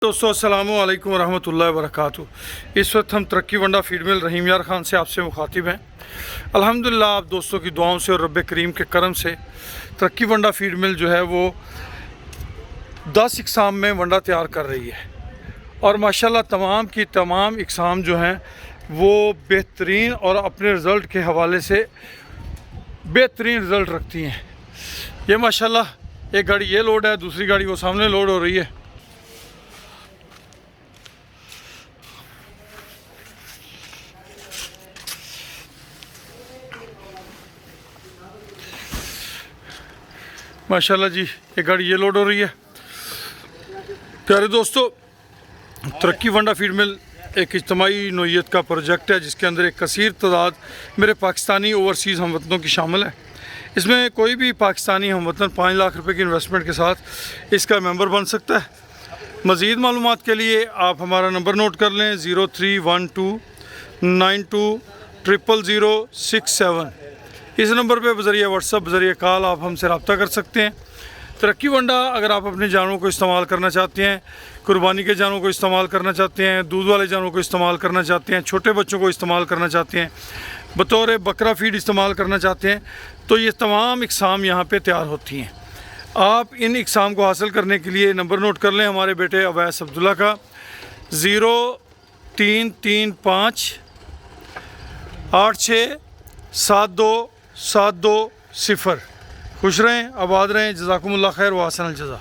दोस्तों अस्सलामु अलैकुम रहमतुल्लाहि व बरकातुहू। इस वक्त हम तरक्की वंडा फीड मिल रहीम यार ख़ान से आपसे मुखातिब हैं। अल्हम्दुलिल्लाह आप दोस्तों की दुआओं से और रब्बे करीम के करम से तरक्की वंडा फीड मिल जो है वो 10 इकसाम में वंडा तैयार कर रही है और माशाल्लाह तमाम की तमाम इकसाम जो हैं वो बेहतरीन और अपने रिज़ल्ट के हवाले से बेहतरीन रिज़ल्ट रखती हैं। ये माशाल्लाह एक गाड़ी ये लोड है, दूसरी गाड़ी वो सामने लोड हो रही है। माशाल्लाह जी एक गाड़ी ये लोड हो रही है। प्यारे दोस्तों, तरक्की वंडा फीड मिल एक इज्तमाही नोयत का प्रोजेक्ट है जिसके अंदर एक कसीर तादाद मेरे पाकिस्तानी ओवरसीज़ हमवतनों की शामिल है। इसमें कोई भी पाकिस्तानी हमवतन 5 लाख रुपए की इन्वेस्टमेंट के साथ इसका मेंबर बन सकता है। मज़ीद मालूमात के लिए आप हमारा नंबर नोट कर लें 031292000067। इस नंबर पे बज़रिया व्हाट्सअप बज़रिया कॉल आप हमसे रब्ता कर सकते हैं। तरक्की वंडा अगर आप अपने जानवरों को इस्तेमाल करना चाहते हैं, कुर्बानी के जानवरों को इस्तेमाल करना चाहते हैं, दूध वाले जानवरों को इस्तेमाल करना चाहते हैं, छोटे बच्चों को इस्तेमाल करना चाहते हैं, बतौर बकरा फीड इस्तेमाल करना चाहते हैं, तो ये तमाम इकसाम यहाँ पे तैयार होती हैं। आप इन इकसाम को हासिल करने के लिए नंबर नोट कर लें हमारे बेटे अवैस अब्दुल्ला का 0335867272 खुश रहें, आबाद रहें, जज़ाकुमुल्लाह खैर व अहसनल जज़ा।